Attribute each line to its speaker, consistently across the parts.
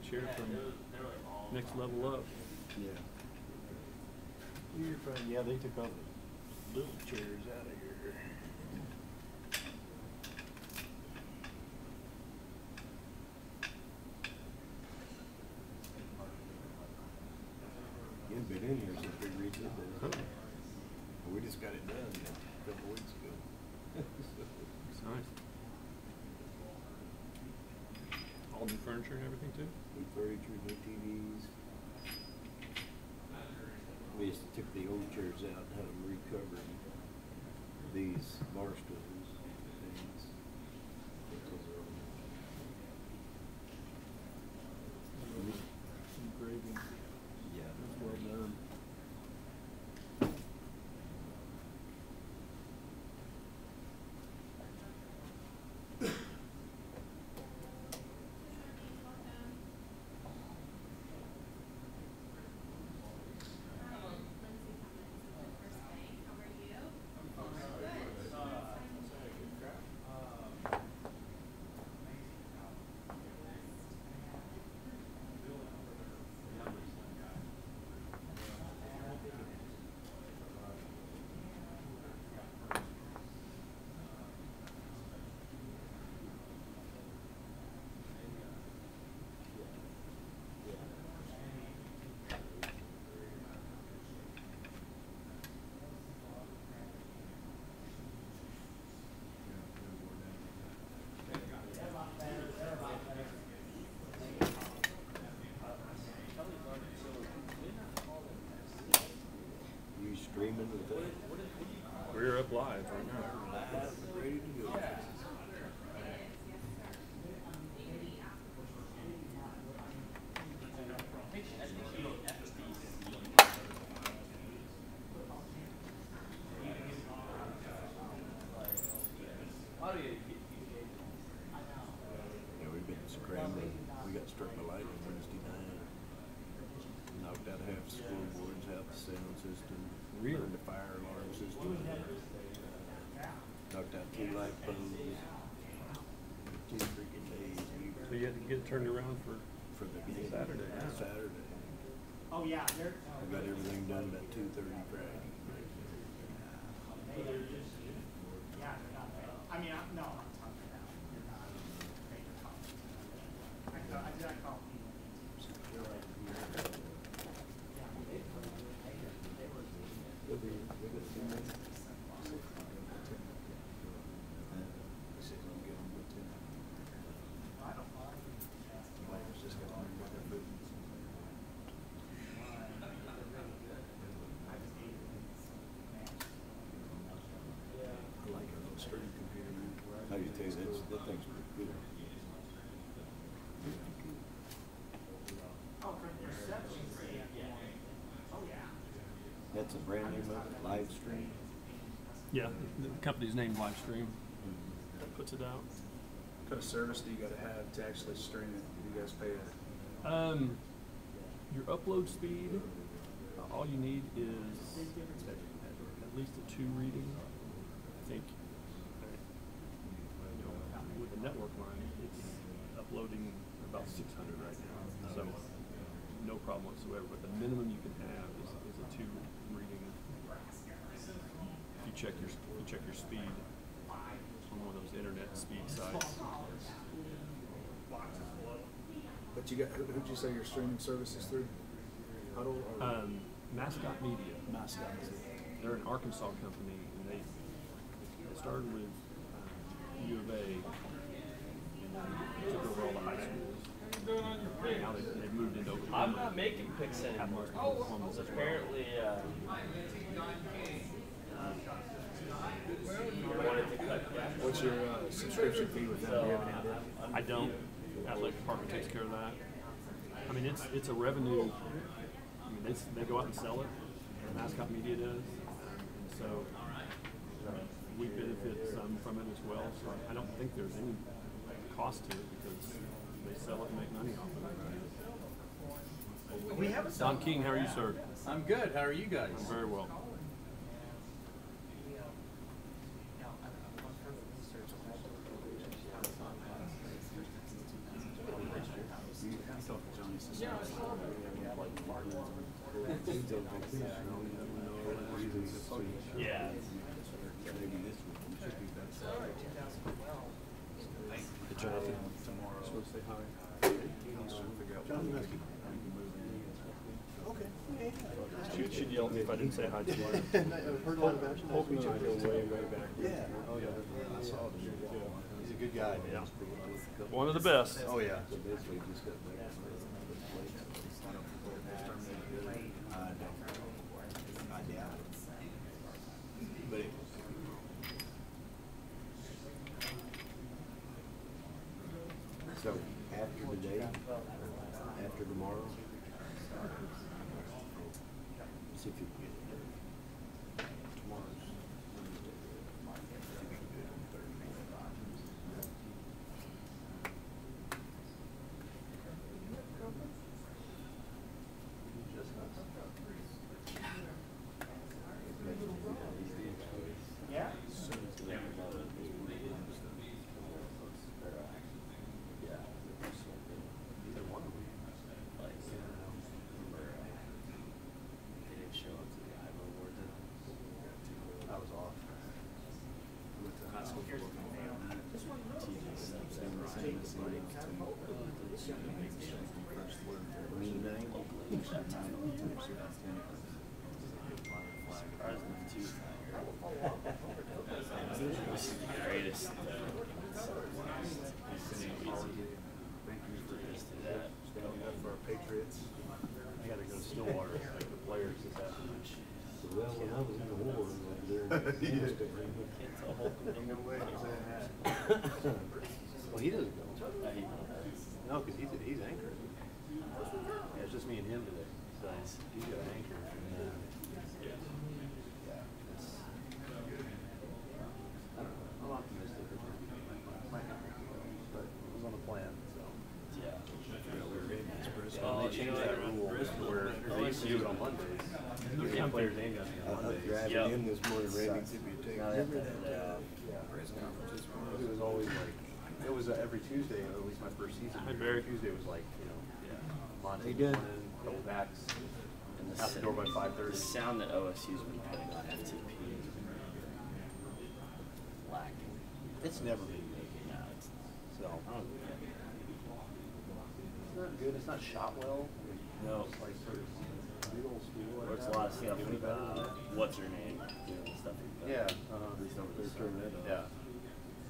Speaker 1: chair from Next Level Up.
Speaker 2: Yeah. You're fine. Yeah, they took all the little chairs out of here. You haven't been in here since we redid that. We just got it done a couple weeks ago.
Speaker 1: It's nice. All new furniture and everything too?
Speaker 2: New furniture, new TVs. We just took the old chairs out and had them recovered. These bar stools and things.
Speaker 1: Engraving.
Speaker 2: Yeah.
Speaker 1: That's well done.
Speaker 2: Streaming with that.
Speaker 1: We're up live right now.
Speaker 2: Ready to go. Yeah, we've been scrambling. We got struck by lightning Wednesday night. Knocked out half the school boards, half the sound system.
Speaker 1: Really?
Speaker 2: Burned the fire alarm system. Knocked out 2 light poles. 2 freaking days.
Speaker 1: So you had to get it turned around for
Speaker 2: the
Speaker 1: Saturday. Yeah.
Speaker 2: Saturday.
Speaker 3: Oh yeah,
Speaker 2: We got everything done about 2:30 Friday.
Speaker 3: Yeah, I mean, no, I'm talking about I call
Speaker 2: I can tell you that thing's pretty good. That's a brand new live stream.
Speaker 1: Yeah, the company's named Livestream. That puts it out.
Speaker 4: What kind of service do you got to have to actually stream it? Do you guys pay it?
Speaker 1: Your upload speed, all you need is at least a 2 reading. I think with the network line, it's uploading about 600 right now. So no problem whatsoever. But the minimum you can have is a 2 reading. If you check your speed on one of those internet speed sites.
Speaker 4: But you got who'd you say your streaming service is through? Huddle or
Speaker 1: Mascot Media.
Speaker 4: Mascot?
Speaker 1: They're an Arkansas company, and they started with U of A. Took over all the high schools. Now they've moved into Oklahoma.
Speaker 5: I'm not making picks anymore. Apparently, wanted to cut that.
Speaker 4: What's your subscription fee with them? Do you have any idea?
Speaker 1: I don't. Athletic department takes care of that. I mean, it's a revenue. I mean, they go out and sell it. Mascot Media does. And so we benefit some from it as well. So I don't think there's any cost to it because they sell it and make money off of it.
Speaker 5: We have a
Speaker 1: Don King, how are you, sir?
Speaker 5: I'm good. How are you guys?
Speaker 1: I'm very well.
Speaker 4: You talk to John.
Speaker 5: Yeah.
Speaker 2: Maybe this week we should be back.
Speaker 1: Jonathan.
Speaker 4: Tomorrow.
Speaker 1: Supposed to say hi.
Speaker 4: He's trying to figure out when we can move in.
Speaker 1: She'd yell at me if I didn't say hi to her.
Speaker 6: I've heard a lot about you.
Speaker 1: Hope and I go way, way back.
Speaker 6: Yeah. Oh yeah.
Speaker 2: I saw it.
Speaker 6: He's a good guy, man.
Speaker 1: Yeah. One of the best.
Speaker 6: Oh yeah.
Speaker 2: So basically, just got back on the plate. I doubt it. But it, so after today, after tomorrow, see if you can get it done. Tomorrow's Wednesday. See if you can do it on Thursday.
Speaker 3: Yeah?
Speaker 6: I was off.
Speaker 5: Greatest.
Speaker 4: For our Patriots.
Speaker 1: I gotta go to Stillwater, like the players this afternoon.
Speaker 2: Well, when I was in the war, over there,
Speaker 4: No way.
Speaker 1: Well, he doesn't go. No, because he's anchoring. Yeah, it's just me and him today. So he's got an anchor. Yeah. It's, I don't know. I'm optimistic. Might happen. But it was on the plan, so.
Speaker 5: Yeah.
Speaker 1: They changed that rule where they used to do it on Mondays. You get players and guys on
Speaker 2: I was
Speaker 1: Mondays.
Speaker 2: driving
Speaker 5: Yep.
Speaker 2: in this morning, Randy took me to take
Speaker 5: Now they have to have the day off.
Speaker 2: press conferences.
Speaker 1: It was always like, it was every Tuesday, at least my first season. Every Tuesday was like, you know, Monte
Speaker 2: Hey, good.
Speaker 1: morning, couple backs,
Speaker 5: And
Speaker 1: out the door by
Speaker 5: the
Speaker 1: 5:30.
Speaker 5: sound that OSU's been putting on FTP is lacking.
Speaker 1: It's never been good.
Speaker 5: No, it's
Speaker 1: So,
Speaker 5: not. I don't get it.
Speaker 1: it's not good. It's not shot well.
Speaker 5: No.
Speaker 1: It's like sort of middle school.
Speaker 5: Or it's a lot of stuff with what's her name doing stuff. With
Speaker 1: Yeah.
Speaker 5: At least over the summer.
Speaker 1: Yeah.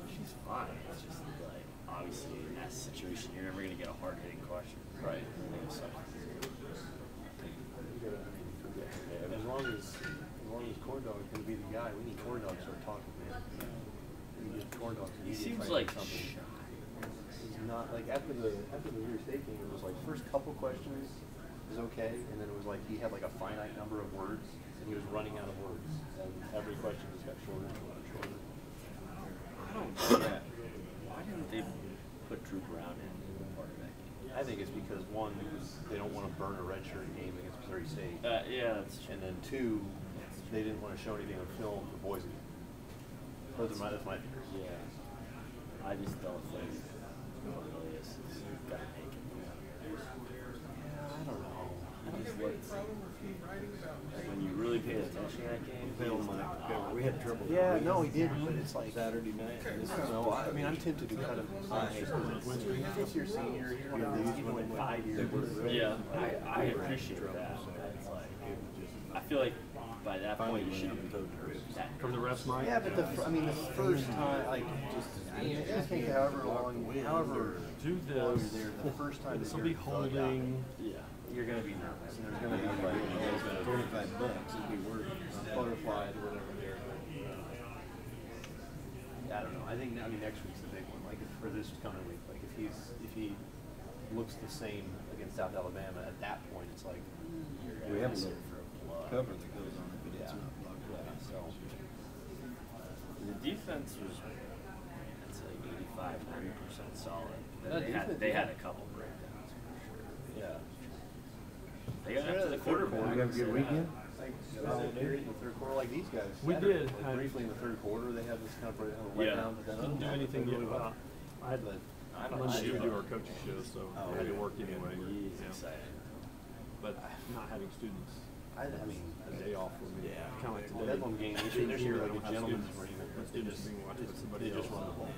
Speaker 5: She's fine. It's just like obviously in that situation you're never gonna get a hard hitting question.
Speaker 1: Right.
Speaker 5: So,
Speaker 1: As long as Corn Dog is gonna be the guy, we need Corn Dog to start talking, man. We need Corn Dog to
Speaker 5: he
Speaker 1: media
Speaker 5: seems
Speaker 1: fight or
Speaker 5: like
Speaker 1: something.
Speaker 5: shy.
Speaker 1: He's not like after the Missouri State game, it was like first couple questions was okay, and then it was like he had like a finite number of words, and he was running out of words, and every question just got shorter and shorter and shorter.
Speaker 5: I don't get why didn't they put Drew Brown in the part of that game?
Speaker 1: I think it's because one, they don't want to burn a redshirt game against Missouri State,
Speaker 5: Yeah, that's true.
Speaker 1: and then two, they didn't want to show anything on film for Boise. That's my theory.
Speaker 5: Yeah. I just don't think Cornelius is gonna make it.
Speaker 1: I don't know.
Speaker 5: He's like, when you really pay attention to that game,
Speaker 2: Phil, Mike, we had trouble.
Speaker 1: Yeah, no, he did, but it's like
Speaker 2: Saturday night. And this
Speaker 1: I don't
Speaker 2: is
Speaker 1: know. I mean, I'm tempted to kind of it's your senior. You don't have to even win 5 years.
Speaker 5: yeah, I appreciate that. It's like, I feel like by that point you should be that.
Speaker 1: From the refs, Mike? Yeah, but the first time, like, I mean, I think however do
Speaker 5: Oh,
Speaker 1: this. The first time that
Speaker 2: somebody
Speaker 1: you're
Speaker 2: holding,
Speaker 5: Yeah.
Speaker 1: you're gonna be nervous, and there's gonna be like
Speaker 2: $25, it'd be worth it.
Speaker 1: butterflies or whatever there. I don't know. I think next week's the big one. Like for this coming week, like if he looks the same against South Alabama at that point, it's like
Speaker 2: We have a
Speaker 5: Sit
Speaker 2: little
Speaker 5: for a block.
Speaker 2: cover that goes on it, but it's
Speaker 1: Yeah.
Speaker 2: not blocked.
Speaker 1: yeah. So
Speaker 5: The defense was, I'd say 85–90% solid.
Speaker 1: That
Speaker 5: They had
Speaker 1: defense,
Speaker 5: they
Speaker 1: yeah.
Speaker 5: had a couple breakdowns for sure.
Speaker 1: yeah.
Speaker 5: They got up to the quarterback.
Speaker 2: You have a good weekend?
Speaker 1: Like period in the third quarter, like these guys.
Speaker 7: We
Speaker 1: Saturday.
Speaker 7: did.
Speaker 1: Like briefly in the third quarter, they had this kind of
Speaker 5: Yeah.
Speaker 1: letdown. But then
Speaker 7: Didn't do anything really well.
Speaker 1: I had
Speaker 5: I don't
Speaker 1: Monday we
Speaker 5: know.
Speaker 1: do our coaching shows, so
Speaker 6: Oh,
Speaker 1: I had to
Speaker 6: yeah.
Speaker 1: work anyway.
Speaker 5: He's
Speaker 1: Yeah.
Speaker 5: excited.
Speaker 1: But not having students
Speaker 6: I mean,
Speaker 1: a day off for me,
Speaker 2: Yeah.
Speaker 1: kind of like
Speaker 6: well,
Speaker 1: today.
Speaker 6: that one game,
Speaker 1: Being
Speaker 6: there should
Speaker 1: here,
Speaker 6: be
Speaker 1: I
Speaker 6: like
Speaker 1: don't
Speaker 6: a
Speaker 1: have
Speaker 6: gentleman's
Speaker 1: students.
Speaker 6: agreement.
Speaker 1: My students being watched by somebody
Speaker 6: They just
Speaker 1: else.
Speaker 6: run the ball.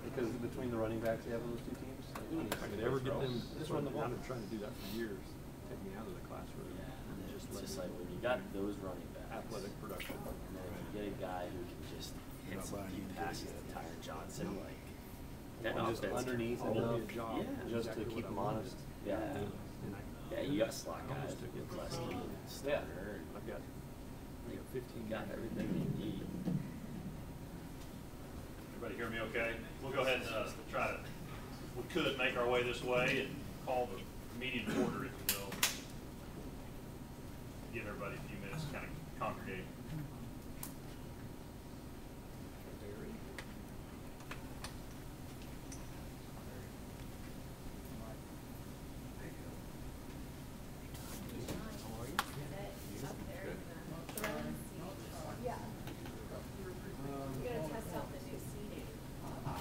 Speaker 6: Because between the running backs they have on those two teams,
Speaker 1: If I could ever get them,
Speaker 6: just run the ball.
Speaker 1: I've been trying to do that for years. Take me out of the classroom and
Speaker 5: It's
Speaker 1: let
Speaker 5: just
Speaker 1: me
Speaker 5: like when you got those running backs,
Speaker 1: athletic production.
Speaker 5: and then you get a guy who can just hit
Speaker 2: Not
Speaker 5: some
Speaker 2: buying
Speaker 5: deep
Speaker 2: into
Speaker 5: passes
Speaker 2: it.
Speaker 5: to Tyron Johnson, like that
Speaker 6: just
Speaker 5: offense
Speaker 6: underneath
Speaker 5: can
Speaker 6: enough,
Speaker 1: a job.
Speaker 5: Yeah.
Speaker 6: just
Speaker 1: Exactly
Speaker 6: to keep
Speaker 1: what
Speaker 6: them
Speaker 1: I
Speaker 6: honest.
Speaker 5: Yeah.
Speaker 1: And
Speaker 5: Yeah, you got slot guys
Speaker 1: almost took
Speaker 5: with
Speaker 1: it.
Speaker 5: Gillespie and Stoner. and
Speaker 1: I've got 15
Speaker 5: got everything you need.
Speaker 7: Everybody hear me okay? We'll go ahead and try to, we could make our way this way and call the meeting to order, if you will. Give everybody a few minutes to kind of congregate.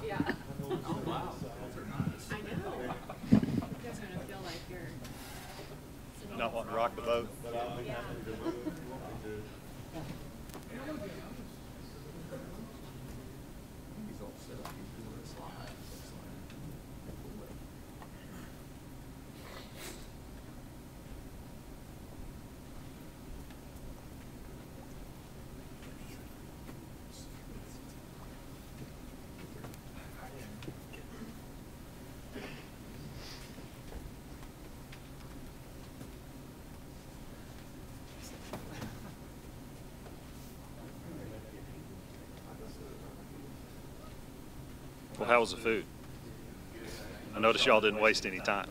Speaker 8: Yeah. Oh, wow. I know. You guys are gonna feel like you're.
Speaker 7: Not wanting to rock the boat?
Speaker 8: Yeah.
Speaker 7: Well, how was the food? I noticed y'all didn't waste any time.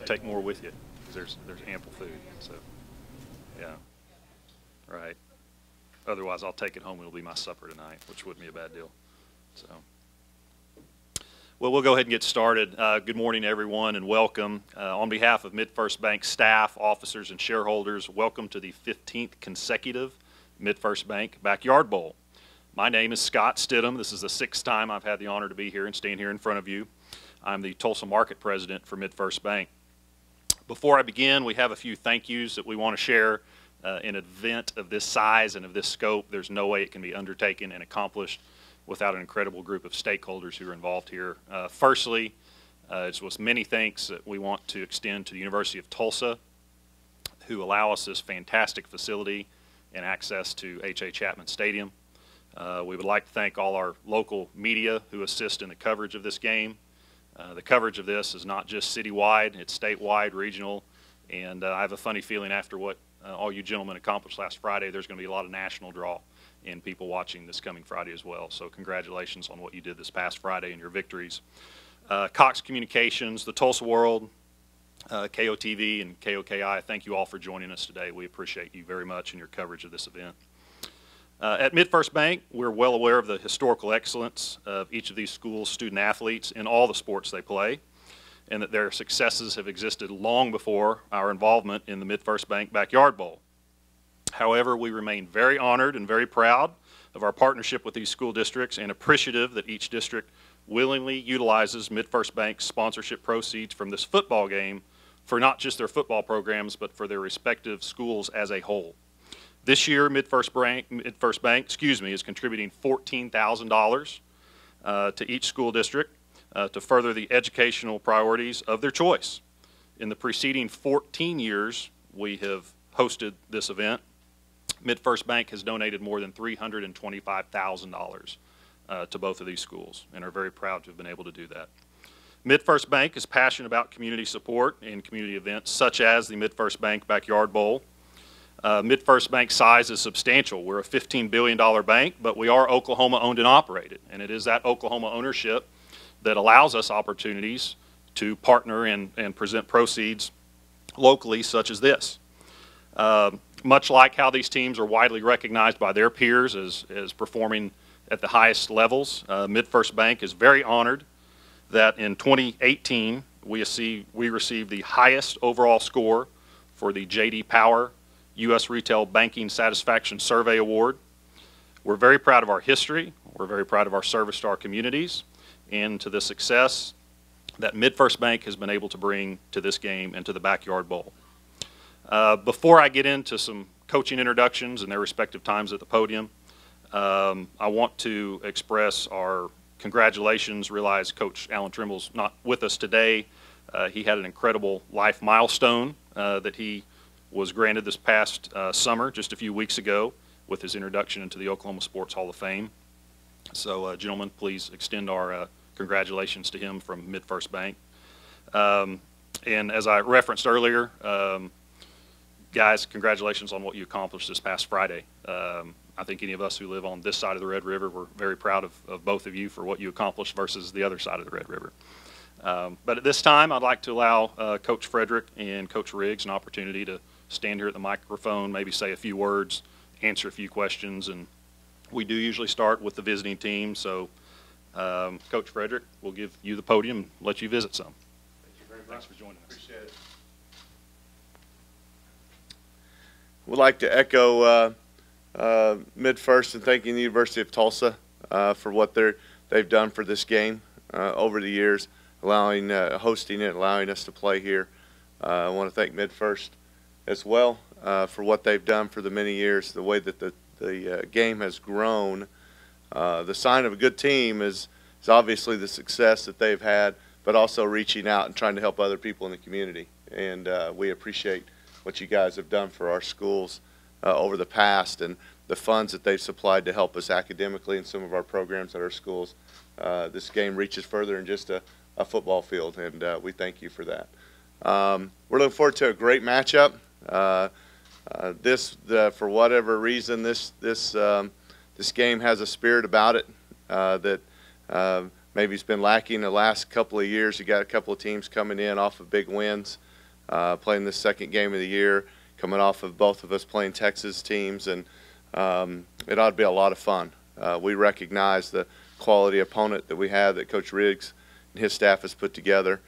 Speaker 7: Take more with you, 'cause there's ample food, so, yeah. Right. Otherwise, I'll take it home, it'll be my supper tonight, which wouldn't be a bad deal, so. Well, we'll go ahead and get started. Good morning, everyone, and welcome. On behalf of MidFirst Bank staff, officers, and shareholders, welcome to the 15th consecutive MidFirst Bank Backyard Bowl. My name is Scott Stidham. This is the 6th time I've had the honor to be here and stand here in front of you. I'm the Tulsa Market President for MidFirst Bank. Before I begin, we have a few thank yous that we want to share. An event of this size and of this scope, there's no way it can be undertaken and accomplished without an incredible group of stakeholders who are involved here. Firstly, it's with many thanks that we want to extend to the University of Tulsa, who allow us this fantastic facility and access to H.A. Chapman Stadium. We would like to thank all our local media who assist in the coverage of this game. The coverage of this is not just citywide, it's statewide, regional, and I have a funny feeling after what all you gentlemen accomplished last Friday, there's going to be a lot of national draw in people watching this coming Friday as well. So congratulations on what you did this past Friday and your victories. Cox Communications, the Tulsa World, KOTV, and KOKI, thank you all for joining us today. We appreciate you very much in your coverage of this event. At MidFirst Bank, we're well aware of the historical excellence of each of these schools' student athletes in all the sports they play, and that their successes have existed long before our involvement in the MidFirst Bank Backyard Bowl. However, we remain very honored and very proud of our partnership with these school districts and appreciative that each district willingly utilizes MidFirst Bank's sponsorship proceeds from this football game for not just their football programs, but for their respective schools as a whole. This year, MidFirst Bank, is contributing $14,000 to each school district to further the educational priorities of their choice. In the preceding 14 years we have hosted this event, MidFirst Bank has donated more than $325,000 to both of these schools and are very proud to have been able to do that. MidFirst Bank is passionate about community support and community events such as the MidFirst Bank Backyard Bowl. MidFirst Bank's size is substantial. We're a $15 billion bank, but we are Oklahoma owned and operated, and it is that Oklahoma ownership that allows us opportunities to partner and present proceeds locally such as this. Much like how these teams are widely recognized by their peers as performing at the highest levels, MidFirst Bank is very honored that in 2018 we received the highest overall score for the J.D. Power U.S. Retail Banking Satisfaction Survey Award. we're very proud of our history. We're very proud of our service to our communities and to the success that MidFirst Bank has been able to bring to this game and to the Backyard Bowl. Before I get into some coaching introductions and their respective times at the podium, I want to express our congratulations. Realize Coach Alan Trimble's not with us today. He had an incredible life milestone that he was granted this past summer, just a few weeks ago, with his introduction into the Oklahoma Sports Hall of Fame. So, gentlemen, please extend our congratulations to him from MidFirst Bank. And as I referenced earlier, guys, congratulations on what you accomplished this past Friday. I think any of us who live on this side of the Red River, we're very proud of both of you for what you accomplished versus the other side of the Red River. But at this time, I'd like to allow Coach Frederick and Coach Riggs an opportunity to stand here at the microphone, maybe say a few words, answer a few questions, and we do usually start with the visiting team. So, Coach Frederick, we'll give you the podium and let you visit some.
Speaker 9: Thank you very much.
Speaker 7: Thanks for joining us.
Speaker 9: Appreciate it. Would like to echo MidFirst and thanking the University of Tulsa for what they've done for this game over the years, hosting it, allowing us to play here. I want to thank MidFirst as well for what they've done for the many years, the way that the game has grown. The sign of a good team is obviously the success that they've had, but also reaching out and trying to help other people in the community. And we appreciate what you guys have done for our schools over the past and the funds that they've supplied to help us academically in some of our programs at our schools. This game reaches further than just a football field, and we thank you for that. We're looking forward to a great matchup. For whatever reason, this game has a spirit about it that maybe it's been lacking the last couple of years. You got a couple of teams coming in off of big wins, playing the second game of the year, coming off of both of us playing Texas teams, and it ought to be a lot of fun. We recognize the quality opponent that we have that Coach Riggs and his staff has put together.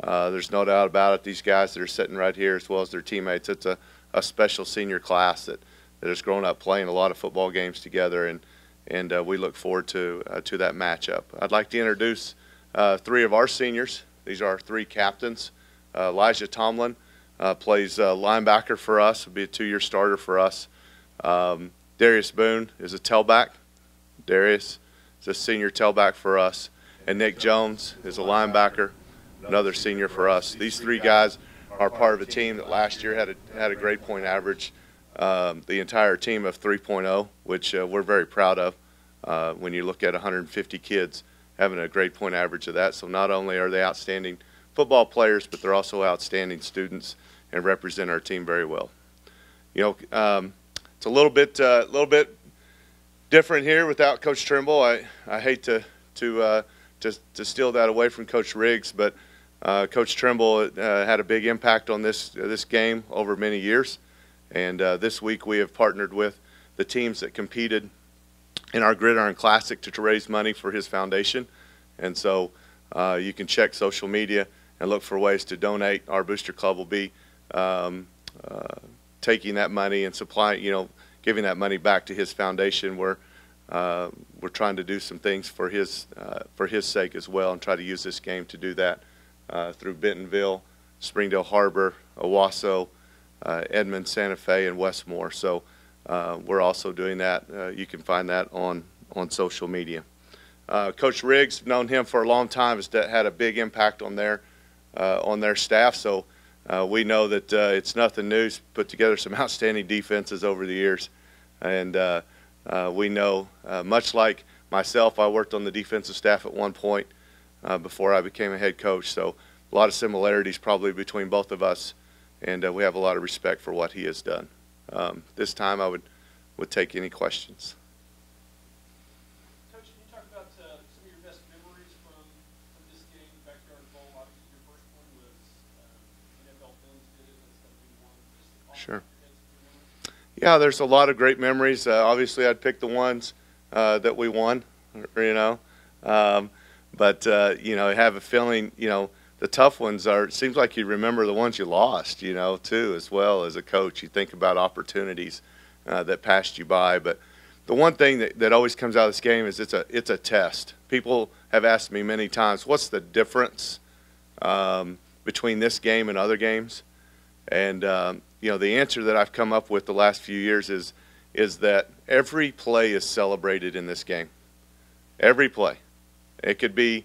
Speaker 9: There's no doubt about it. These guys that are sitting right here, as well as their teammates, it's a special senior class that has grown up playing a lot of football games together, and we look forward to that matchup. I'd like to introduce three of our seniors. These are our three captains. Elijah Tomlin plays linebacker for us. Will be a 2-year starter for us. Darius Boone is a tailback. Darius is a senior tailback for us. And Nick Jones is a linebacker, another senior for us. These three guys are part of a team that last year had a grade point average, the entire team of 3.0, which we're very proud of when you look at 150 kids having a grade point average of that. So not only are they outstanding football players, but they're also outstanding students and represent our team very well. You know, it's a little bit different here without Coach Trimble. I hate to steal that away from Coach Riggs, but Coach Trimble had a big impact on this game over many years, and this week we have partnered with the teams that competed in our Gridiron Classic to raise money for his foundation. And so you can check social media and look for ways to donate. Our booster club will be taking that money and giving that money back to his foundation. We're trying to do some things for his sake as well, and try to use this game to do that through Bentonville, Springdale Harbor, Owasso, Edmond, Santa Fe, and Westmore. So we're also doing that. You can find that on social media. Coach Riggs, known him for a long time, has had a big impact on their staff. So we know that it's nothing new. He's put together some outstanding defenses over the years, and we know, much like myself, I worked on the defensive staff at one point before I became a head coach. So a lot of similarities probably between both of us, and we have a lot of respect for what he has done. This time I would take any questions.
Speaker 1: Coach, can you talk about some of your best memories from this game, Backyard Bowl? Obviously your first one was NFL Films did it, that's something you won.
Speaker 9: Sure. Yeah, there's a lot of great memories. Obviously I'd pick the ones that we won, but I have a feeling, the tough ones it seems like you remember the ones you lost, too, as well as a coach. You think about opportunities that passed you by. But, the one thing that always comes out of this game is it's a test. People have asked me many times, what's the difference between this game and other games? And the answer that I've come up with the last few years is that every play is celebrated in this game. Every play. It could be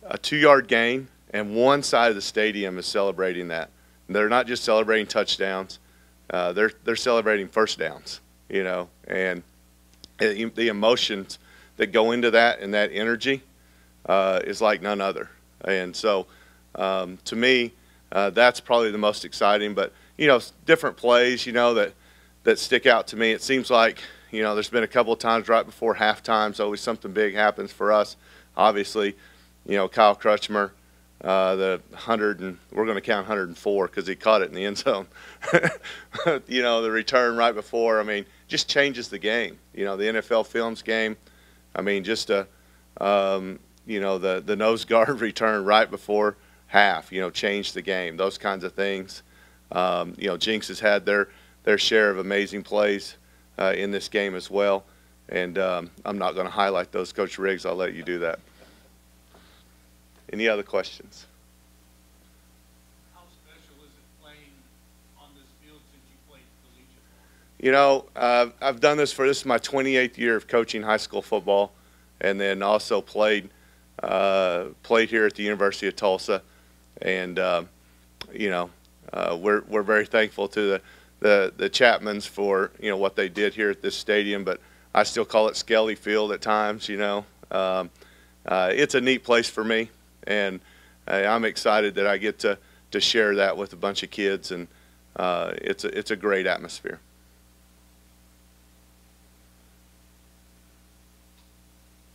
Speaker 9: a 2-yard gain, and one side of the stadium is celebrating that. They're not just celebrating touchdowns; they're celebrating first downs. And the emotions that go into that and that energy is like none other. And so, to me, that's probably the most exciting. But different plays, that stick out to me. It seems like there's been a couple of times right before halftime. So always something big happens for us. Obviously, Kyle Crutchmer, the 100 and we're going to count 104 because he caught it in the end zone. The return right before. I mean, just changes the game. The NFL Films game. I mean, just the nose guard return right before half. Changed the game. Those kinds of things. Jinx has had their share of amazing plays in this game as well. And I'm not going to highlight those, Coach Riggs. I'll let you do that. Any other questions?
Speaker 10: How special is it playing on this field since you played collegiate ball?
Speaker 9: I've done this is my 28th year of coaching high school football, and then also played here at the University of Tulsa. And we're very thankful to the Chapmans for what they did here at this stadium, but I still call it Skelly Field at times. It's a neat place for me, and I'm excited that I get to share that with a bunch of kids, and it's a great atmosphere.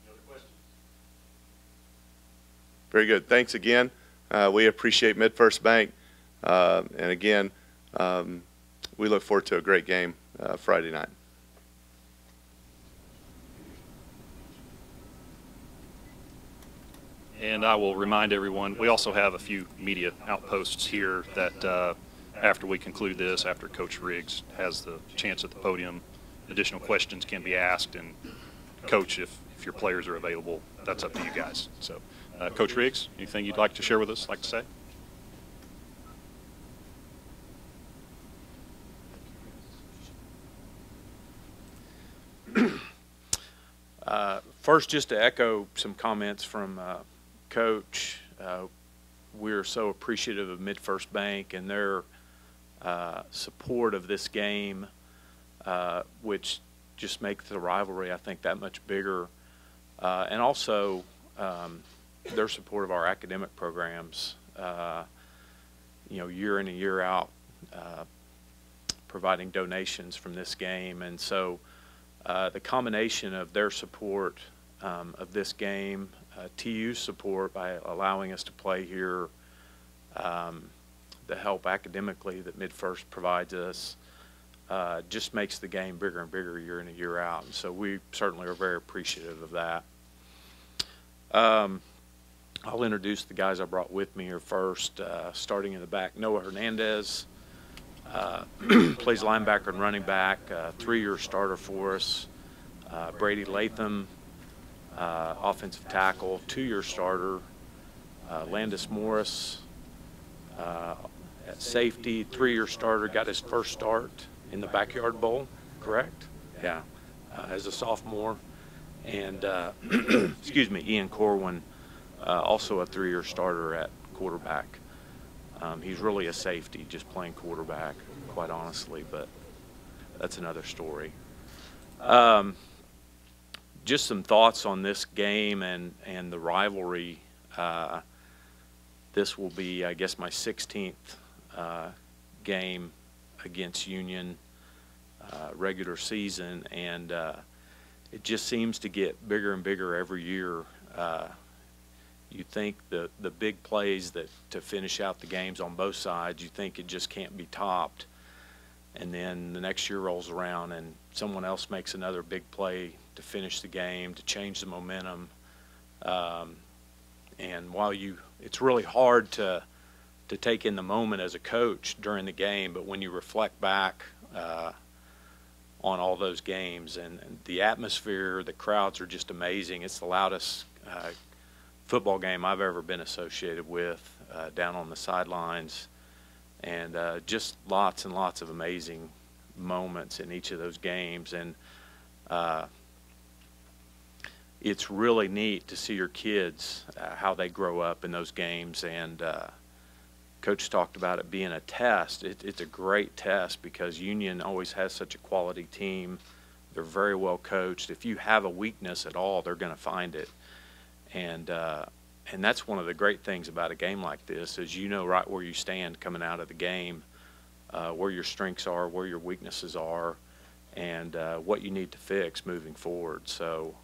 Speaker 7: Any other questions?
Speaker 9: Very good. Thanks again. We appreciate MidFirst Bank, and again, we look forward to a great game Friday night.
Speaker 7: And I will remind everyone, we also have a few media outposts here that after we conclude this, after Coach Riggs has the chance at the podium, additional questions can be asked. And Coach, if your players are available, that's up to you guys. So, Coach Riggs, anything you'd like to share with us, like to say?
Speaker 11: First, just to echo some comments from Coach, we're so appreciative of MidFirst Bank and their support of this game, which just makes the rivalry, I think, that much bigger. And also their support of our academic programs, year in and year out, providing donations from this game. And so the combination of their support of this game, TU's support by allowing us to play here, the help academically that MidFirst provides us, just makes the game bigger and bigger year in and year out. And so we certainly are very appreciative of that. I'll introduce the guys I brought with me here first, starting in the back. Noah Hernandez plays linebacker and running back, 3-year starter for us. Brady Latham, offensive tackle, 2-year starter. Landis Morris at safety, 3-year starter, got his first start in the Backyard Bowl, correct? Yeah, as a sophomore. And, excuse me, Ian Corwin, also a 3-year starter at quarterback. He's really a safety, just playing quarterback, quite honestly, but that's another story. Just some thoughts on this game and the rivalry. This will be, I guess, my 16th game against Union regular season, and it just seems to get bigger and bigger every year. You think the big plays that to finish out the games on both sides, you think it just can't be topped. And then the next year rolls around and someone else makes another big play to finish the game, to change the momentum. And while it's really hard to take in the moment as a coach during the game, but when you reflect back on all those games, and the atmosphere, the crowds are just amazing. It's the loudest football game I've ever been associated with, down on the sidelines, and just lots and lots of amazing moments in each of those games. And it's really neat to see your kids, how they grow up in those games. And Coach talked about it being a test. It's a great test because Union always has such a quality team. They're very well coached. If you have a weakness at all, they're going to find it. And that's one of the great things about a game like this is you know right where you stand coming out of the game, where your strengths are, where your weaknesses are, and what you need to fix moving forward. So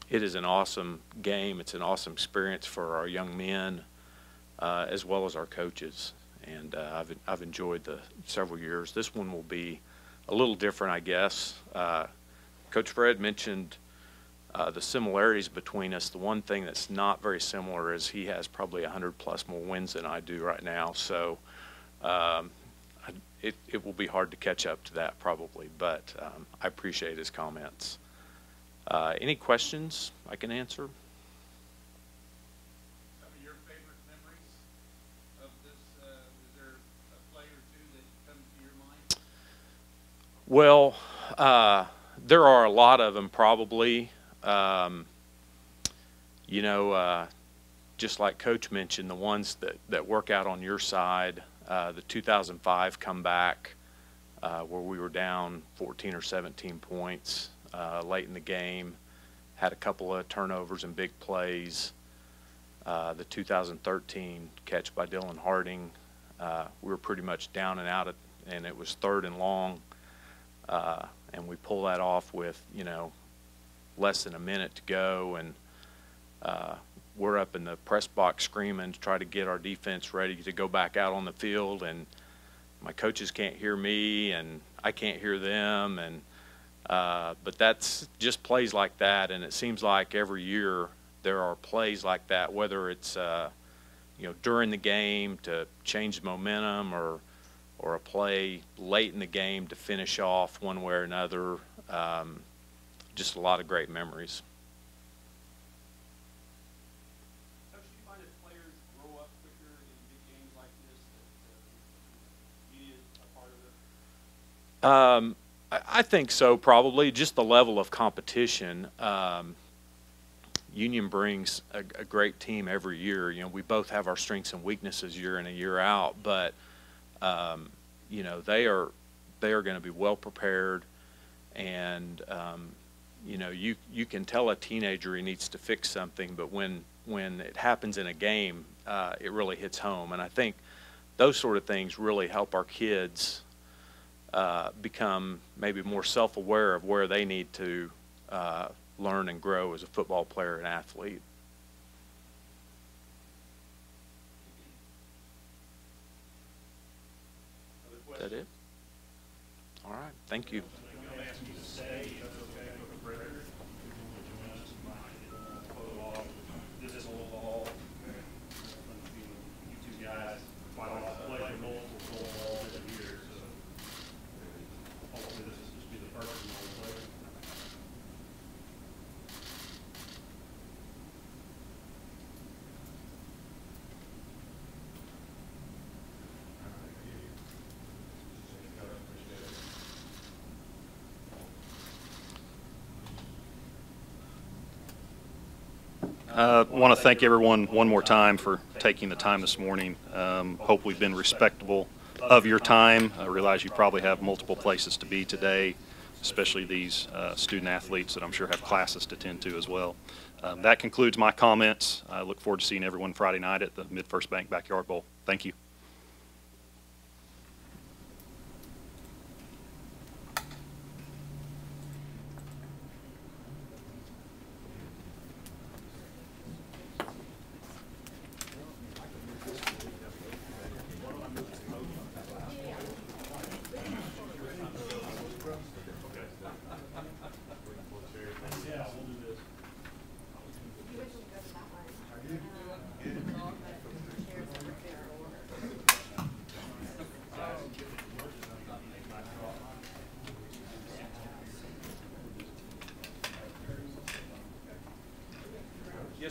Speaker 11: it is an awesome game. It's an awesome experience for our young men, as well as our coaches, and I've enjoyed the several years. This one will be a little different, I guess. Coach Fred mentioned the similarities between us. The one thing that's not very similar is he has probably 100+ more wins than I do right now, so it will be hard to catch up to that probably, but I appreciate his comments. Any questions I can answer? Well, there are a lot of them probably. You know, just like Coach mentioned, the ones that work out on your side, the 2005 comeback where we were down 14 or 17 points late in the game, had a couple of turnovers and big plays. The 2013 catch by Dylan Harding, we were pretty much down and out, and it was 3rd and long. And we pull that off with, you know, less than a minute to go, and we're up in the press box screaming to try to get our defense ready to go back out on the field, and my coaches can't hear me and I can't hear them, and but that's just plays like that. And it seems like every year there are plays like that, whether it's you know, during the game to change momentum, or a play late in the game to finish off one way or another. Just a lot of great memories.
Speaker 1: Coach, do you find that players grow up quicker in big games like this, that media is a part of it?
Speaker 11: I think so, probably. Just the level of competition. Union brings a great team every year. You know, we both have our strengths and weaknesses year in and year out, but you know, they are going to be well prepared, and you know, you can tell a teenager he needs to fix something, but when it happens in a game, it really hits home. And I think those sort of things really help our kids become maybe more self-aware of where they need to learn and grow as a football player and athlete. Is that it? All right. Thank you.
Speaker 7: I want to thank everyone one more time for taking the time this morning. Hope we've been respectful of your time. I realize you probably have multiple places to be today, especially these student athletes that I'm sure have classes to attend to as well. That concludes my comments. I look forward to seeing everyone Friday night at the Mid-First Bank Backyard Bowl. Thank you.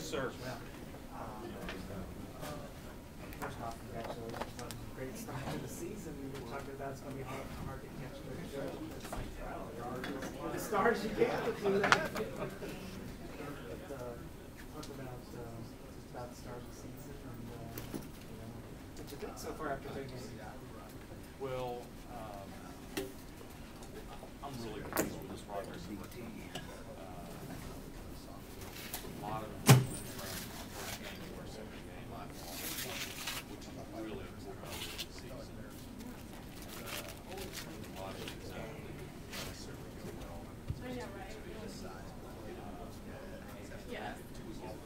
Speaker 11: sir.
Speaker 3: First off, congratulations on a great start to the season. We were talking about it's going to be hard to catch the show. It's like, wow, you're already the stars you can do that. But, talk about just about the start of the season and what you think so far after taking it.
Speaker 11: Well, I'm really pleased with this progress. A lot of improvement from our first game to our second game last fall, which is really important for the season. A lot of things didn't necessarily go well.
Speaker 8: I know, right? Yeah.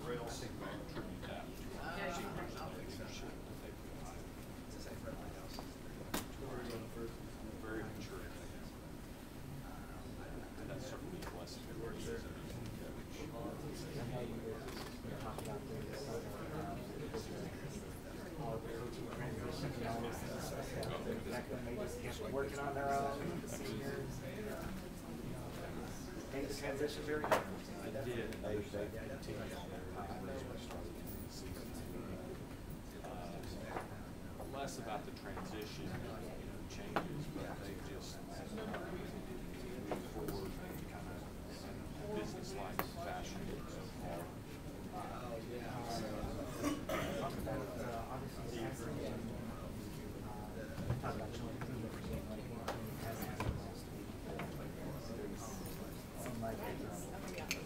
Speaker 11: Rails contribute that. Very mature. And that's certainly a blessing.
Speaker 3: Working on their own, the seniors, made the transition very hard.
Speaker 11: I did. They continued on their season. Less about the transition, changes, but they just moved forward in kind of business-like fashion so far.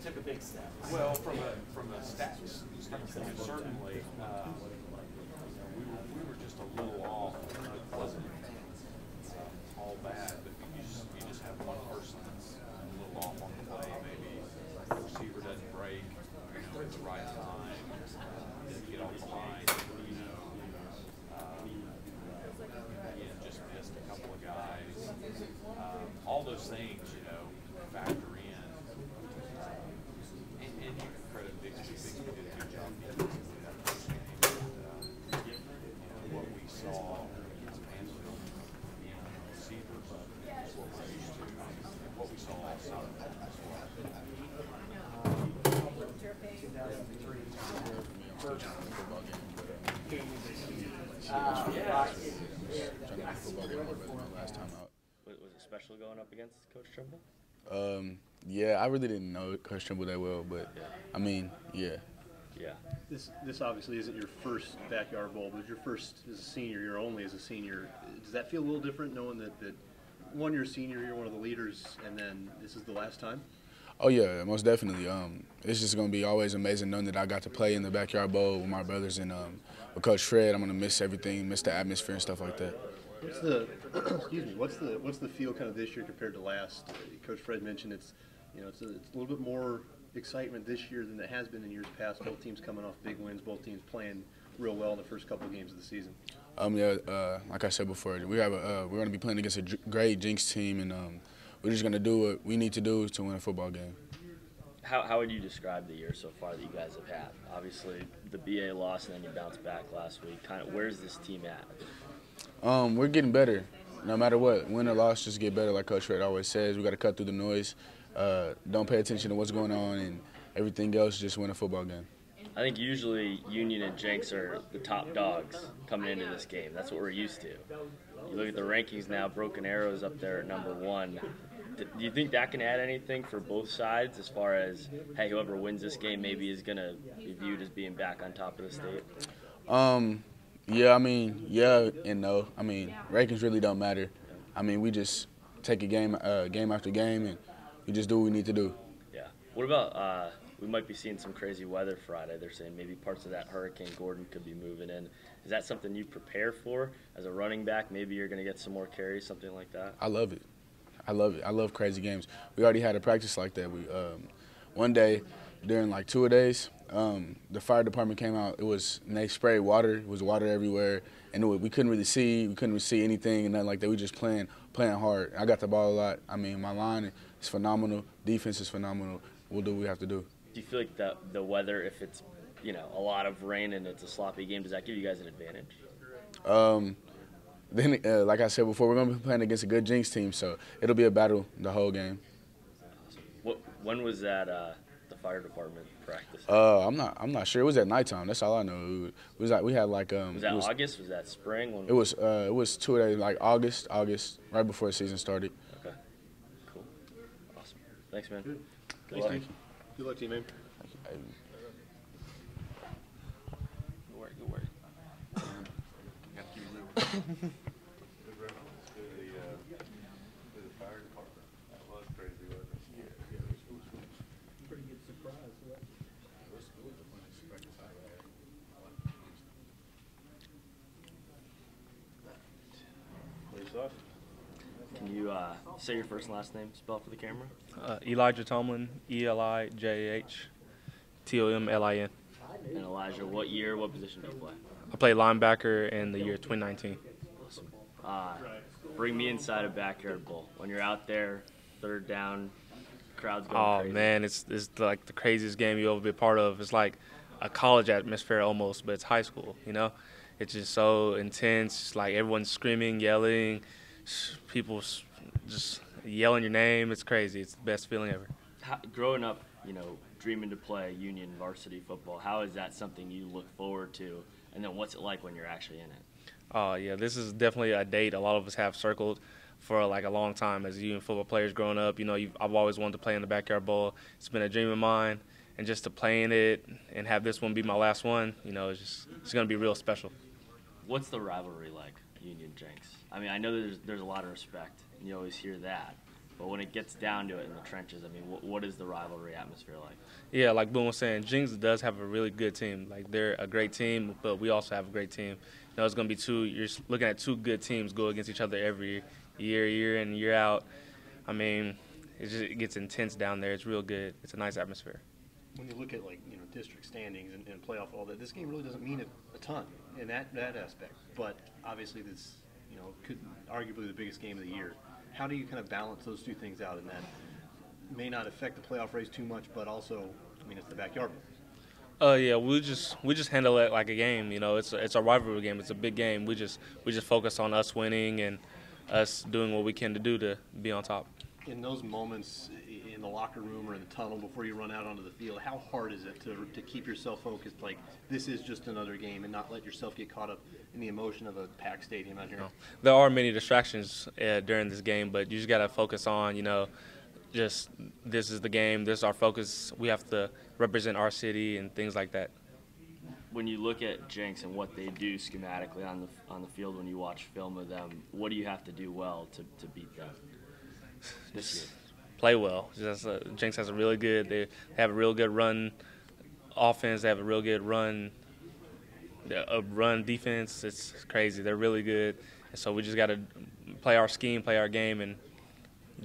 Speaker 3: Took a big step.
Speaker 11: Well, from a stats standpoint, certainly, we were just a little off. It wasn't all bad, but you just have one person that's a little off on the play. Maybe the receiver doesn't break, at the right time, didn't get off the line, just missed a couple of guys. All those things, factor in. And you can credit Bixby. Bixby did a good job defensively that first game. What we saw against Mansfield, receivers, is what we're used to. And what we saw also as well.
Speaker 3: 2003, first game of the season.
Speaker 5: Last time out. Was it special going up against Coach Trimble?
Speaker 12: Yeah, I really didn't know Coach Trimble that well, but I mean, yeah.
Speaker 5: Yeah.
Speaker 6: This obviously isn't your first backyard bowl, but it's your first as a senior. You're only as a senior. Does that feel a little different, knowing that one, you're a senior, you're one of the leaders, and then this is the last time?
Speaker 12: Oh yeah, most definitely. It's just gonna be always amazing knowing that I got to play in the backyard bowl with my brothers and with Coach Fred. I'm gonna miss everything, miss the atmosphere and stuff like that.
Speaker 6: What's the excuse me? What's the feel kind of this year compared to last? Coach Fred mentioned it's a little bit more excitement this year than it has been in years past. Both teams coming off big wins. Both teams playing real well in the first couple of games of the season.
Speaker 12: Like I said before, we're going to be playing against a great Jinx team, and we're just going to do what we need to do to win a football game.
Speaker 5: How would you describe the year so far that you guys have had? Obviously, the BA loss and then you bounced back last week. Kind of, where's this team at?
Speaker 12: We're getting better. No matter what, win or loss, just get better. Like Coach Fred always says, we got to cut through the noise. Don't pay attention to what's going on, and everything else, just win a football game.
Speaker 5: I think usually Union and Jenks are the top dogs coming into this game. That's what we're used to. You look at the rankings now, Broken Arrow's up there at #1. Do you think that can add anything for both sides as far as, hey, whoever wins this game maybe is going to be viewed as being back on top of the state?
Speaker 12: Yeah, I mean, yeah and no. I mean, rankings really don't matter. I mean, we just take a game after game, and we just do what we need to do.
Speaker 5: Yeah. What about we might be seeing some crazy weather Friday. They're saying maybe parts of that Hurricane Gordon could be moving in. Is that something you prepare for as a running back? Maybe you're going to get some more carries, something like that?
Speaker 12: I love it. I love it. I love crazy games. We already had a practice like that. We one day during like 2 days, the fire department came out. And they sprayed water. It was water everywhere, and we couldn't really see. We couldn't really see anything and nothing like that. We just playing hard. I got the ball a lot. I mean, my line is phenomenal. Defense is phenomenal. We'll do what we have to do.
Speaker 5: Do you feel like the weather, if it's a lot of rain and it's a sloppy game, does that give you guys an advantage?
Speaker 12: Then, like I said before, we're going to be playing against a good Jinx team, so it'll be a battle the whole game.
Speaker 5: When was that the fire department practice?
Speaker 12: I'm not sure. It was at nighttime. That's all I know. It was like we had like
Speaker 5: Was that August? Was that spring? When
Speaker 12: it was 2 days, like August, right before the season started.
Speaker 5: Okay. Cool. Awesome. Thanks, man.
Speaker 6: Good.
Speaker 5: Good luck.
Speaker 6: Good luck to you, man.
Speaker 5: Good work. Good work.
Speaker 1: Pretty good surprise.
Speaker 5: Can you say your first and last name, spell for the camera?
Speaker 13: Elijah Tomlin, ElijahTomlin.
Speaker 5: And Elijah, what year, what position do you play?
Speaker 13: I played linebacker in the year 2019.
Speaker 5: Awesome. Bring me inside a backyard bowl. When you're out there, third down, crowd's going crazy.
Speaker 13: Oh, man, it's like the craziest game you'll ever be a part of. It's like a college atmosphere almost, but it's high school, you know? It's just so intense. Like everyone's screaming, yelling, people just yelling your name. It's crazy. It's the best feeling ever.
Speaker 5: Growing up, you know, dreaming to play Union varsity football, how is that something you look forward to? And then what's it like when you're actually in it?
Speaker 13: Oh, yeah, this is definitely a date a lot of us have circled for like a long time as Union football players growing up. You know, I've always wanted to play in the backyard bowl. It's been a dream of mine. And just to play in it and have this one be my last one, you know, it's going to be real special.
Speaker 5: What's the rivalry like, Union-Jenks? I mean, I know there's a lot of respect, and you always hear that. But when it gets down to it in the trenches, I mean, what is the rivalry atmosphere like?
Speaker 13: Yeah, like Boone was saying, Jenks does have a really good team. Like, they're a great team, but we also have a great team. You know, it's going to be you're looking at two good teams go against each other every year in, year out. I mean, it gets intense down there. It's real good. It's a nice atmosphere.
Speaker 6: When you look at, like, you know, district standings and playoff, all that, this game really doesn't mean a ton in that aspect. But obviously, this, you know, could arguably the biggest game of the year. How do you kind of balance those two things out, and that may not affect the playoff race too much, but also, I mean, it's the backyard.
Speaker 13: Yeah, we just handle it like a game. You know, it's a rivalry game. It's a big game. We just focus on us winning and us doing what we can to do to be on top.
Speaker 6: In those moments in the locker room or in the tunnel before you run out onto the field, how hard is it to keep yourself focused, like this is just another game, and not let yourself get caught up in the emotion of a packed stadium out here?
Speaker 13: No. There are many distractions during this game, but you just got to focus on, you know, just this is the game, this is our focus. We have to represent our city and things like that.
Speaker 5: When you look at Jenks and what they do schematically on the field, when you watch film of them, what do you have to do well to beat them this year?
Speaker 13: Play well. Jenks has they have a real good run offense. They have a real good run defense. It's crazy. They're really good. And so we just got to play our scheme, play our game, and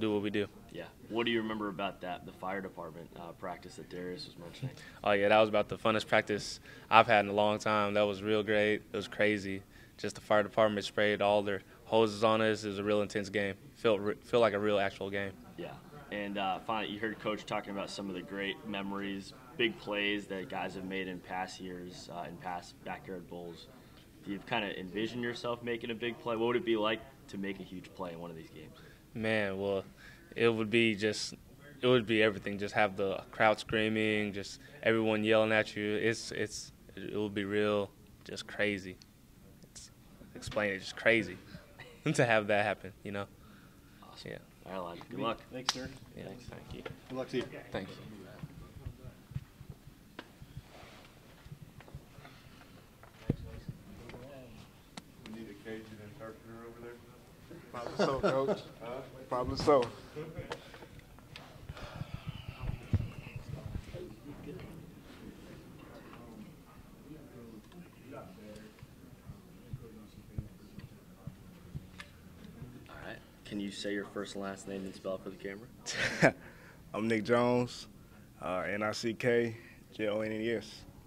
Speaker 13: do what we do.
Speaker 5: Yeah. What do you remember about the fire department practice that Darius was mentioning?
Speaker 13: Oh, yeah, that was about the funnest practice I've had in a long time. That was real great. It was crazy. Just the fire department sprayed all their hoses on us. It was a real intense game. Feel like a real actual game.
Speaker 5: Yeah. And finally, you heard Coach talking about some of the great memories, big plays that guys have made in past years, in past backyard bowls. Do you kind of envision yourself making a big play? What would it be like to make a huge play in one of these games?
Speaker 13: Man, well, it would be everything. Just have the crowd screaming, just everyone yelling at you. It would be real, just crazy. Explain it, just crazy to have that happen, you know.
Speaker 5: Awesome.
Speaker 13: Yeah.
Speaker 5: All right, Elijah. Good luck.
Speaker 6: Thanks, sir.
Speaker 13: Yeah.
Speaker 5: Thanks.
Speaker 13: Thank you.
Speaker 6: Good luck to you.
Speaker 13: Thank you.
Speaker 2: We need a Cajun interpreter over there?
Speaker 14: Probably so, Coach. Probably so.
Speaker 5: All right. Can you say your first and last name and spell it for the camera?
Speaker 14: I'm Nick Jones, NICK-JONNES.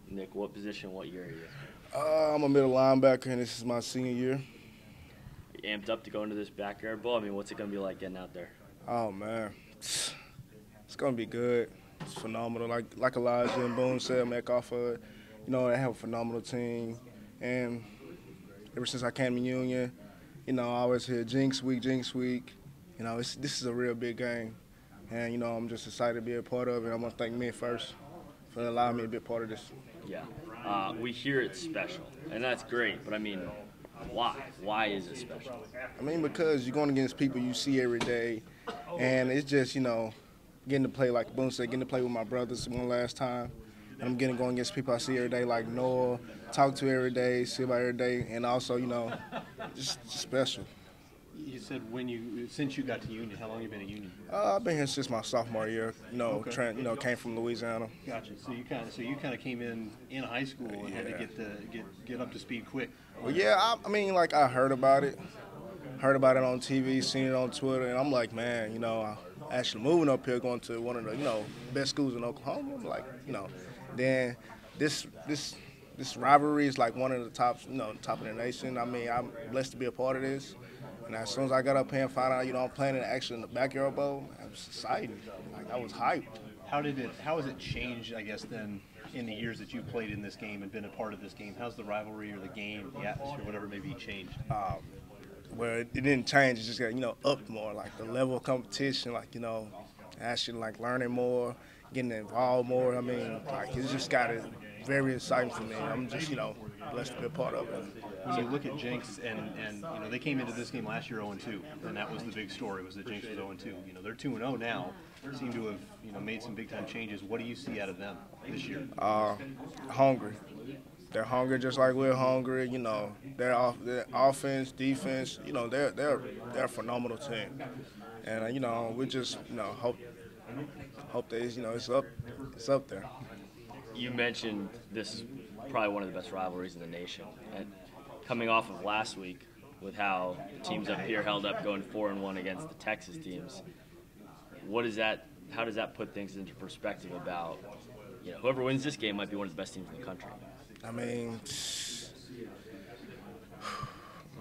Speaker 5: Nick, what position, what year are you?
Speaker 14: I'm a middle linebacker, and this is my senior year.
Speaker 5: Are you amped up to go into this backyard bowl? I mean, what's it going to be like getting out there?
Speaker 14: Oh, man. It's going to be good. It's phenomenal. Like Elijah and Boone said, Mac off of it. You know, they have a phenomenal team. And ever since I came to Union, you know, I always hear Jinx Week. You know, this is a real big game. And, you know, I'm just excited to be a part of it. I want to thank Mitt first. for allowing me to be a part of this.
Speaker 5: Yeah. We hear it's special, and that's great, but I mean, why? Why is it special?
Speaker 14: I mean, because you're going against people you see every day, and it's just, getting to play, like Boone said, getting to play with my brothers one last time. And I'm going against people I see every day, like Noah, talk to every day, see about every day, and also, just special.
Speaker 6: You said since you got to Union, how long have you been at Union?
Speaker 14: I've been here since my sophomore year.
Speaker 6: Okay.
Speaker 14: Came from Louisiana.
Speaker 6: Gotcha. So you kind of came in high school and had to get up to speed quick.
Speaker 14: Well, yeah, I heard about it on TV, seen it on Twitter, and I'm like, man, actually moving up here, going to one of the best schools in Oklahoma. I'm like, then this rivalry is like one of the top of the nation. I mean, I'm blessed to be a part of this. And as soon as I got up here and found out, I'm playing in the backyard bowl, it was exciting. Like, I was hyped.
Speaker 6: How has it changed, I guess, then, in the years that you played in this game and been a part of this game? How's the rivalry or the game, the atmosphere, whatever may be, changed?
Speaker 14: Well, it didn't change. It just got, up more. Like, the level of competition, actually, learning more, getting involved more. I mean, it's just got it very exciting for me. I'm just, blessed to be a part of it.
Speaker 6: When you look at Jenks and they came into this game last year 0-2, and that was the big story, was that Jenks was 0-2. They're 2-0 now. Seem to have made some big time changes. What do you see out of them this year?
Speaker 14: Hungry. They're hungry just like we're hungry. Their offense, defense. They're a phenomenal team, and we just hope that it's up there.
Speaker 5: You mentioned this is probably one of the best rivalries in the nation. And coming off of last week with how teams up here held up going 4-1 against the Texas teams, how does that put things into perspective about, whoever wins this game might be one of the best teams in the country?
Speaker 14: I mean,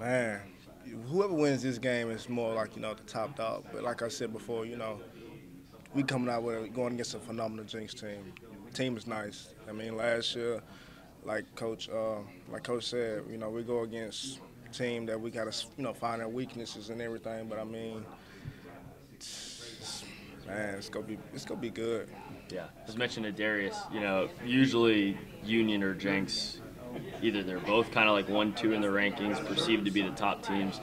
Speaker 14: man, whoever wins this game is more like, the top dog. But like I said before, we coming out going against a phenomenal Jenks team. Team is nice. I mean, last year, like Coach said, we go against a team that we got to, find their weaknesses and everything. But I mean, man, it's gonna be good.
Speaker 5: Yeah, just mentioned to Darius, usually Union or Jenks, either they're both kind of like 1-2 in the rankings, perceived to be the top teams.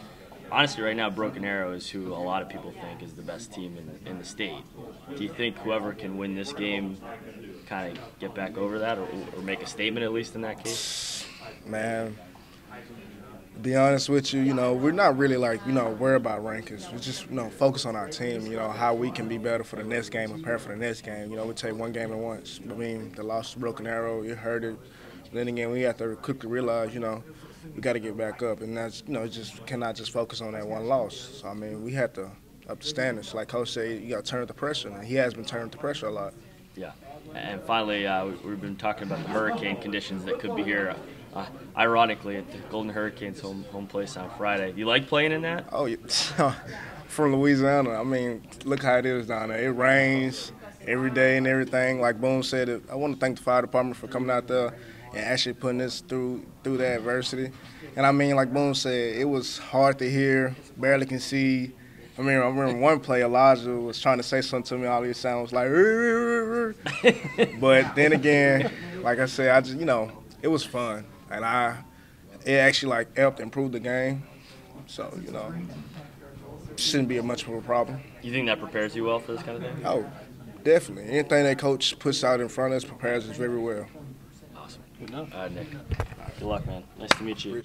Speaker 5: Honestly, right now, Broken Arrow is who a lot of people think is the best team in the state. Do you think whoever can win this game kind of get back over that or make a statement at least in that case?
Speaker 14: Man, to be honest with you, we're not really worried about rankings. We just, focus on our team, how we can be better for the next game, prepare for the next game. We take one game at once. I mean, the loss to Broken Arrow, you heard it. But then again, we have to quickly realize, we got to get back up, and that's just cannot just focus on that one loss. So I mean, we had to up the standards. Like Coach said, you got to turn up the pressure, and he has been turning up the pressure a lot.
Speaker 5: Yeah, and finally, we've been talking about the hurricane conditions that could be here. Ironically, at the Golden Hurricanes home place on Friday. You like playing in that?
Speaker 14: Oh, yeah. From Louisiana, I mean, look how it is down there. It rains every day and everything. Like Boone said, I want to thank the fire department for coming out there and actually putting this through the adversity. And I mean, like Boone said, it was hard to hear, barely can see. I remember one play, Elijah was trying to say something to me, all he sound was like, but then again, like I said, I just, it was fun. And it actually helped improve the game. So, shouldn't be much of a problem.
Speaker 5: You think that prepares you well for this kind of thing?
Speaker 14: Oh, definitely. Anything that coach puts out in front of us prepares us very well.
Speaker 5: Awesome.
Speaker 6: Good enough.
Speaker 5: Nick. Good luck, man. Nice to meet you.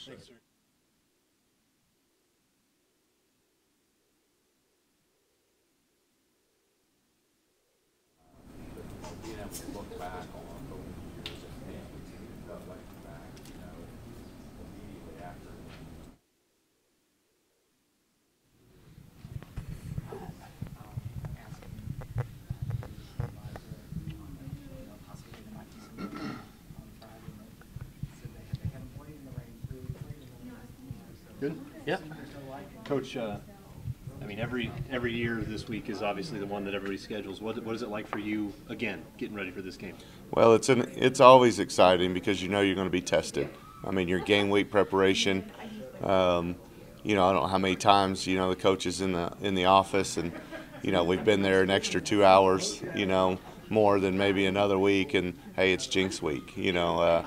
Speaker 6: Good?
Speaker 5: Yeah.
Speaker 6: Coach, every year this week is obviously the one that everybody schedules. What is it like for you, again, getting ready for this game?
Speaker 9: Well, it's always exciting because you're going to be tested. I mean, your game week preparation, I don't know how many times, the coach is in the office and, we've been there an extra 2 hours, more than maybe another week, and hey, it's Jinx week. You know,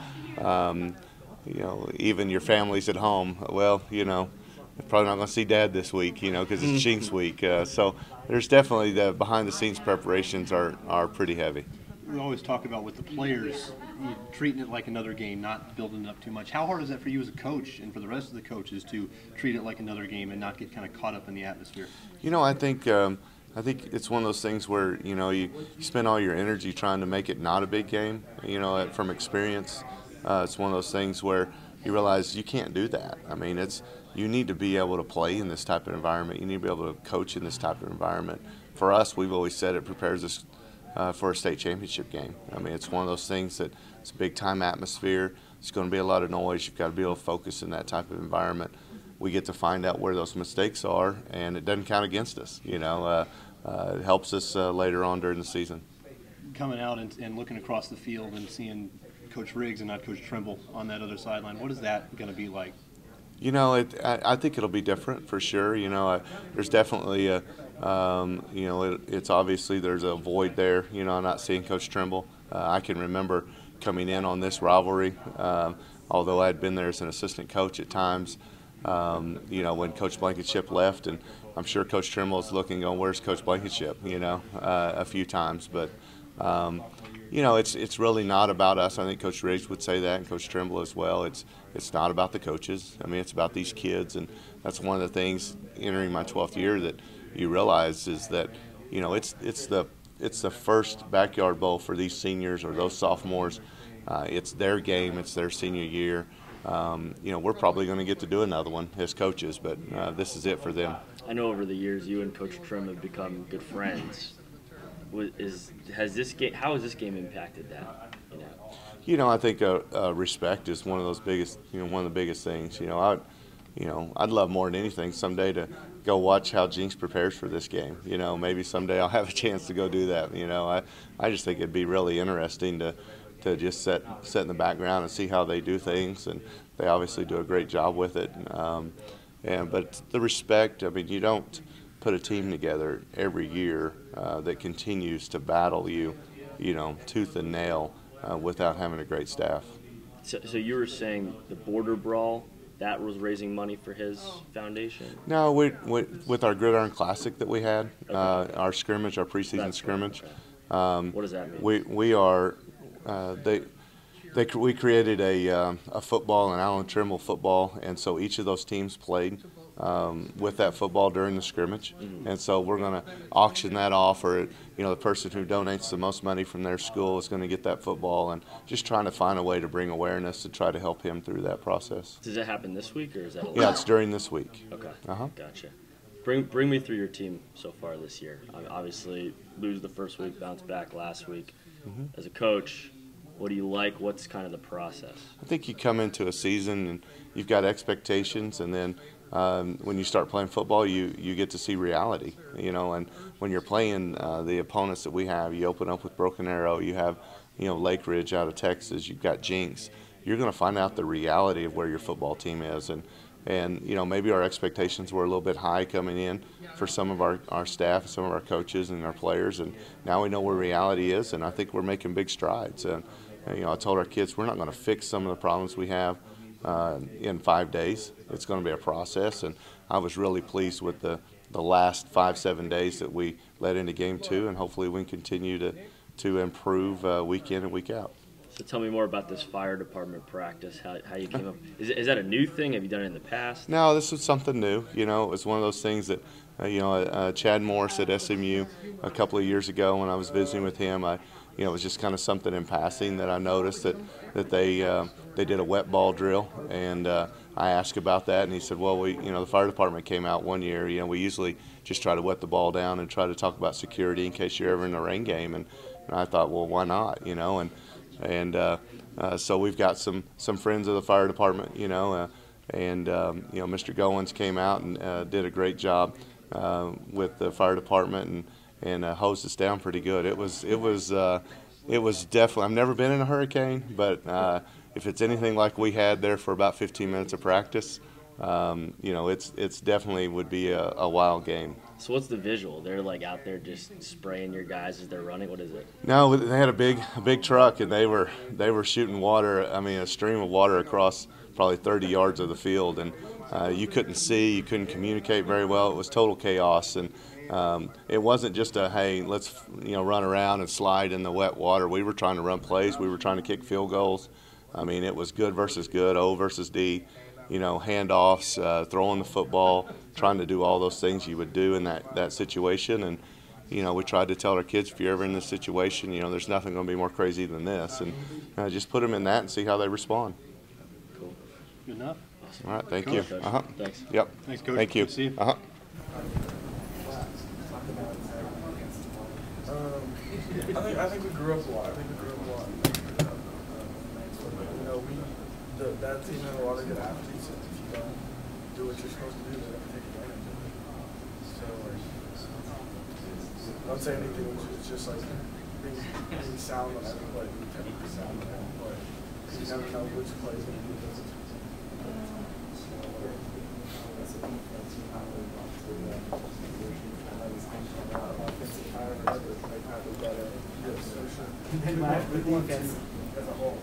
Speaker 9: even your family's at home. Well, probably not going to see Dad this week, because it's Jinx week. So there's definitely the behind-the-scenes preparations are pretty heavy.
Speaker 6: We always talk about with the players, treating it like another game, not building it up too much. How hard is that for you as a coach and for the rest of the coaches to treat it like another game and not get kind of caught up in the atmosphere?
Speaker 9: I think it's one of those things where you spend all your energy trying to make it not a big game. From experience, it's one of those things where you realize you can't do that. I mean, you need to be able to play in this type of environment. You need to be able to coach in this type of environment. For us, we've always said it prepares us for a state championship game. I mean, it's one of those things that it's a big-time atmosphere. It's going to be a lot of noise. You've got to be able to focus in that type of environment. We get to find out where those mistakes are, and it doesn't count against us. It helps us later on during the season.
Speaker 6: Coming out and looking across the field and seeing Coach Riggs and not Coach Trimble on that other sideline, what is that going to be like?
Speaker 9: I think it'll be different for sure. There's definitely it's obviously there's a void there. I'm not seeing Coach Trimble. I can remember coming in on this rivalry, although I had been there as an assistant coach at times. When Coach Blankenship left, and I'm sure Coach Trimble is looking, going, "Where's Coach Blankenship?" A few times, but. It's really not about us. I think Coach Riggs would say that, and Coach Trimble as well. It's not about the coaches. I mean, it's about these kids, and that's one of the things entering my 12th year that you realize is that it's the first backyard bowl for these seniors or those sophomores. It's their game. It's their senior year. We're probably going to get to do another one as coaches, but this is it for them.
Speaker 5: I know over the years you and Coach Trim have become good friends. How has this game impacted that?
Speaker 9: I think respect is one of those biggest, one of the biggest things. I'd love more than anything someday to go watch how Jinx prepares for this game. Maybe someday I'll have a chance to go do that. I just think it'd be really interesting to just sit in the background and see how they do things, and they obviously do a great job with it. But the respect, I mean, you don't put a team together every year that continues to battle you, tooth and nail without having a great staff.
Speaker 5: So you were saying the border brawl, that was raising money for his foundation?
Speaker 9: No, with our Gridiron Classic that we had, okay. Our scrimmage, our preseason scrimmage.
Speaker 5: Okay. What does that mean?
Speaker 9: We created a football, an Allen Trimble football, and so each of those teams played with that football during the scrimmage. Mm-hmm. And so we're going to auction that off, or the person who donates the most money from their school is going to get that football, and just trying to find a way to bring awareness to try to help him through that process.
Speaker 5: Does that happen this week, or is that?
Speaker 9: Yeah, it's during this week.
Speaker 5: Okay. Gotcha. Bring me through your team so far this year. Obviously, lose the first week, bounce back last week. Mm-hmm. As a coach, what do you like? What's kind of the process?
Speaker 9: I think you come into a season and you've got expectations, and then when you start playing football, you get to see reality, and when you're playing the opponents that we have, you open up with Broken Arrow, you have, Lake Ridge out of Texas, you've got Jinx. You're going to find out the reality of where your football team is, and maybe our expectations were a little bit high coming in for some of our staff, some of our coaches and our players, and now we know where reality is, and I think we're making big strides. And I told our kids we're not going to fix some of the problems we have in 5 days. It's going to be a process, and I was really pleased with the last 5-7 days that we led into game 2, and hopefully we can continue to improve week in and week out.
Speaker 5: So tell me more about this fire department practice, how you came up. Is that a new thing? Have you done it in the past?
Speaker 9: No, this was something new. It was one of those things that, Chad Morris at SMU a couple of years ago when I was visiting with him, it was just kind of something in passing that I noticed that they did a wet ball drill, and I asked about that, and he said, well, the fire department came out one year. We usually just try to wet the ball down and try to talk about security in case you're ever in a rain game, and I thought, well, why not, so we've got some friends of the fire department, Mr. Goins came out and did a great job with the fire department and hosed us down pretty good. It was definitely. I've never been in a hurricane, but if it's anything like we had there for about 15 minutes of practice, you know, it's definitely would be a wild game.
Speaker 5: So what's the visual? They're like out there just spraying your guys as they're running. What is it?
Speaker 9: No, they had a big truck, and they were shooting water. I mean, a stream of water across probably 30 yards of the field, and you couldn't see, you couldn't communicate very well. It was total chaos, and it wasn't just a hey, let's run around and slide in the wet water. We were trying to run plays. We were trying to kick field goals. I mean, it was good versus good, O versus D. Handoffs, throwing the football, trying to do all those things you would do in that situation. And, we tried to tell our kids, if you're ever in this situation, there's nothing going to be more crazy than this. And just put them in that and see how they respond.
Speaker 5: Cool.
Speaker 6: Good enough.
Speaker 9: All right, thank
Speaker 6: Coach.
Speaker 9: you.
Speaker 5: Thanks.
Speaker 9: Yep.
Speaker 6: Thanks, Coach.
Speaker 9: Thank you.
Speaker 6: Good to see you.
Speaker 14: I think we grew up a lot. That team had a lot of good athletes, and if you don't do what you're supposed to do, they're going to take advantage of it. So, I don't say anything, it's just like being sound on everybody, you can be sound on them, but you never know which play is going to be this.
Speaker 3: Defense as a whole.